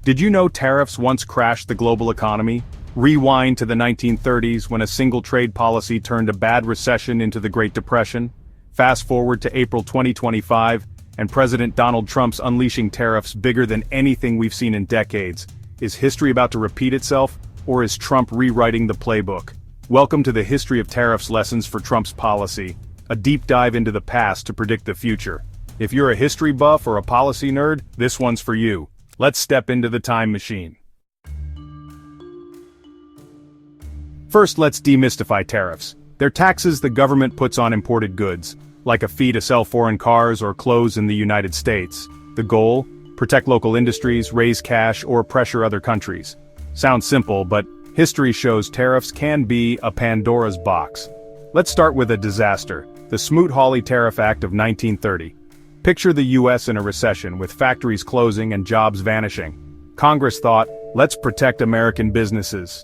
Did you know tariffs once crashed the global economy? Rewind to the 1930s when a single trade policy turned a bad recession into the Great Depression. Fast forward to April 2025, and President Donald Trump's unleashing tariffs bigger than anything we've seen in decades. Is history about to repeat itself, or is Trump rewriting the playbook? Welcome to the History of Tariffs Lessons for Trump's Policy, a deep dive into the past to predict the future. If you're a history buff or a policy nerd, this one's for you. Let's step into the time machine. First, let's demystify tariffs. They're taxes the government puts on imported goods, like a fee to sell foreign cars or clothes in the United States. The goal? Protect local industries, raise cash, or pressure other countries. Sounds simple, but history shows tariffs can be a Pandora's box. Let's start with a disaster, the Smoot-Hawley Tariff Act of 1930. Picture the US in a recession with factories closing and jobs vanishing. Congress thought, let's protect American businesses.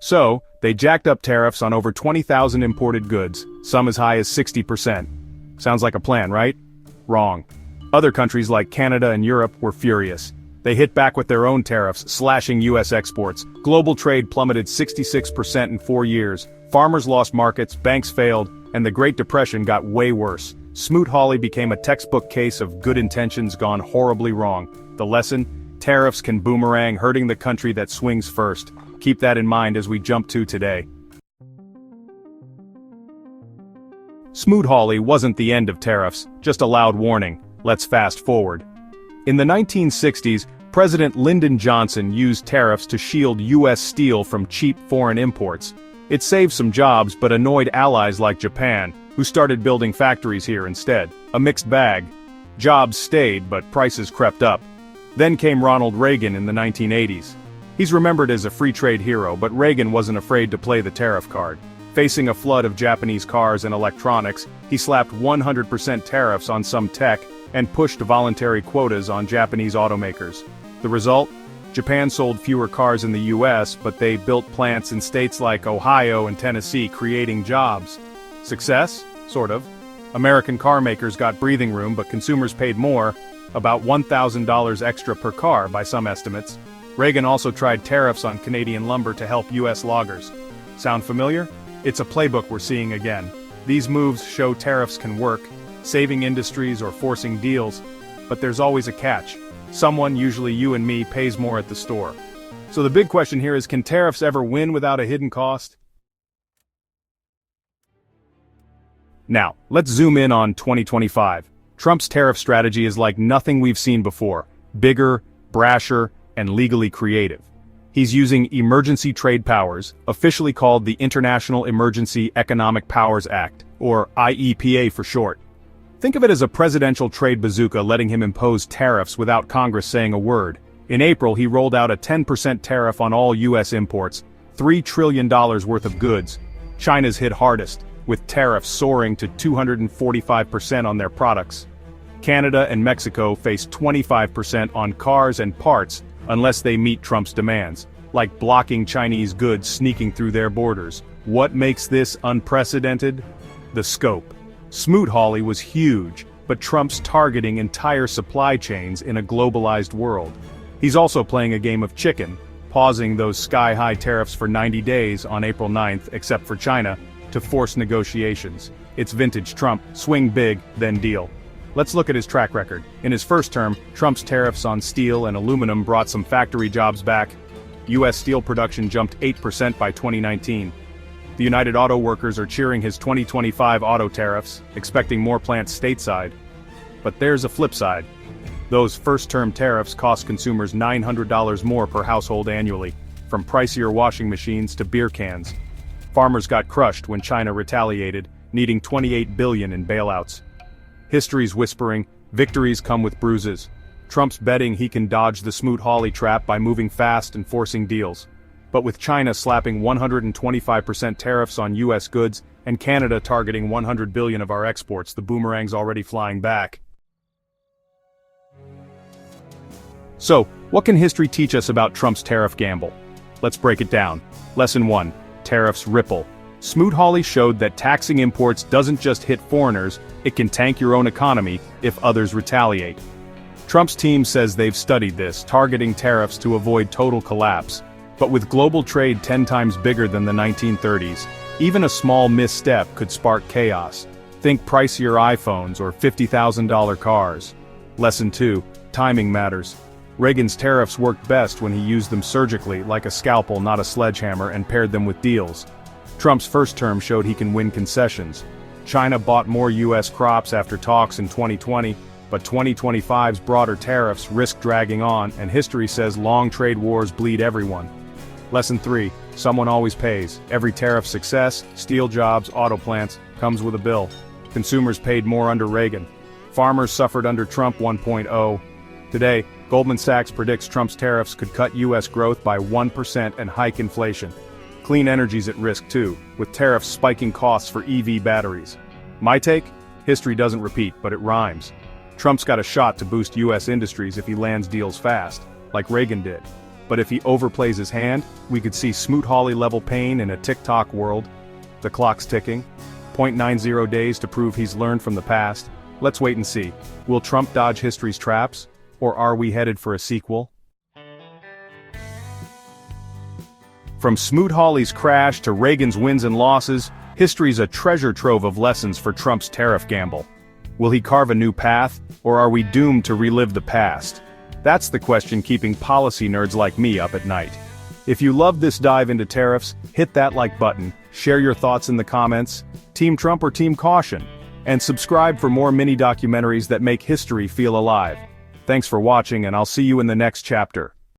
So, they jacked up tariffs on over 20,000 imported goods, some as high as 60%. Sounds like a plan, right? Wrong. Other countries like Canada and Europe were furious. They hit back with their own tariffs, slashing US exports. Global trade plummeted 66% in 4 years. Farmers lost markets, banks failed, and the Great Depression got way worse. Smoot-Hawley became a textbook case of good intentions gone horribly wrong. The lesson? Tariffs can boomerang, hurting the country that swings first. Keep that in mind as we jump to today. Smoot-Hawley wasn't the end of tariffs, just a loud warning. Let's fast forward. In the 1960s, President Lyndon Johnson used tariffs to shield US steel from cheap foreign imports. It saved some jobs but annoyed allies like Japan, who started building factories here instead. A mixed bag. Jobs stayed, but prices crept up. Then came Ronald Reagan in the 1980s. He's remembered as a free trade hero, but Reagan wasn't afraid to play the tariff card. Facing a flood of Japanese cars and electronics, he slapped 100% tariffs on some tech and pushed voluntary quotas on Japanese automakers. The result? Japan sold fewer cars in the US, but they built plants in states like Ohio and Tennessee, creating jobs. Success? Sort of. American car makers got breathing room, but consumers paid more, about $1,000 extra per car by some estimates. Reagan also tried tariffs on Canadian lumber to help US loggers. Sound familiar? It's a playbook we're seeing again. These moves show tariffs can work, saving industries or forcing deals, but there's always a catch. Someone, usually you and me, pays more at the store. So the big question here is, can tariffs ever win without a hidden cost? Now, let's zoom in on 2025. Trump's tariff strategy is like nothing we've seen before. Bigger, brasher, and legally creative. He's using emergency trade powers, officially called the International Emergency Economic Powers Act, or IEPA for short. Think of it as a presidential trade bazooka letting him impose tariffs without Congress saying a word. In April, he rolled out a 10% tariff on all US imports, $3 trillion worth of goods. China's hit hardest, with tariffs soaring to 245% on their products. Canada and Mexico face 25% on cars and parts unless they meet Trump's demands, like blocking Chinese goods sneaking through their borders. What makes this unprecedented? The scope. Smoot-Hawley was huge, but Trump's targeting entire supply chains in a globalized world. He's also playing a game of chicken, pausing those sky-high tariffs for 90 days on April 9th, except for China, to force negotiations. It's vintage Trump, swing big, then deal. Let's look at his track record. In his first term, Trump's tariffs on steel and aluminum brought some factory jobs back. US steel production jumped 8% by 2019. The United Auto Workers are cheering his 2025 auto tariffs, expecting more plants stateside. But there's a flip side. Those first-term tariffs cost consumers $900 more per household annually, from pricier washing machines to beer cans. Farmers got crushed when China retaliated, needing $28 billion in bailouts. History's whispering, victories come with bruises. Trump's betting he can dodge the Smoot-Hawley trap by moving fast and forcing deals. But with China slapping 125% tariffs on US goods, and Canada targeting $100 billion of our exports, the boomerang's already flying back. So, what can history teach us about Trump's tariff gamble? Let's break it down. Lesson 1. Tariffs ripple. Smoot-Hawley showed that taxing imports doesn't just hit foreigners, it can tank your own economy if others retaliate. Trump's team says they've studied this, targeting tariffs to avoid total collapse. But with global trade 10 times bigger than the 1930s, even a small misstep could spark chaos. Think pricier iPhones or $50,000 cars. Lesson 2. Timing matters. Reagan's tariffs worked best when he used them surgically, like a scalpel not a sledgehammer, and paired them with deals. Trump's first term showed he can win concessions. China bought more US crops after talks in 2020, but 2025's broader tariffs risk dragging on, and history says long trade wars bleed everyone. Lesson 3. Someone always pays. Every tariff success, steel jobs, auto plants, comes with a bill. Consumers paid more under Reagan. Farmers suffered under Trump 1.0. Today, Goldman Sachs predicts Trump's tariffs could cut US growth by 1% and hike inflation. Clean energy's at risk too, with tariffs spiking costs for EV batteries. My take? History doesn't repeat, but it rhymes. Trump's got a shot to boost US industries if he lands deals fast, like Reagan did. But if he overplays his hand, we could see Smoot-Hawley level pain in a TikTok world. The clock's ticking. 0.90 days to prove he's learned from the past. Let's wait and see. Will Trump dodge history's traps? Or are we headed for a sequel? From Smoot-Hawley's crash to Reagan's wins and losses, history's a treasure trove of lessons for Trump's tariff gamble. Will he carve a new path, or are we doomed to relive the past? That's the question keeping policy nerds like me up at night. If you loved this dive into tariffs, hit that like button, share your thoughts in the comments, Team Trump or Team Caution, and subscribe for more mini documentaries that make history feel alive. Thanks for watching, and I'll see you in the next chapter.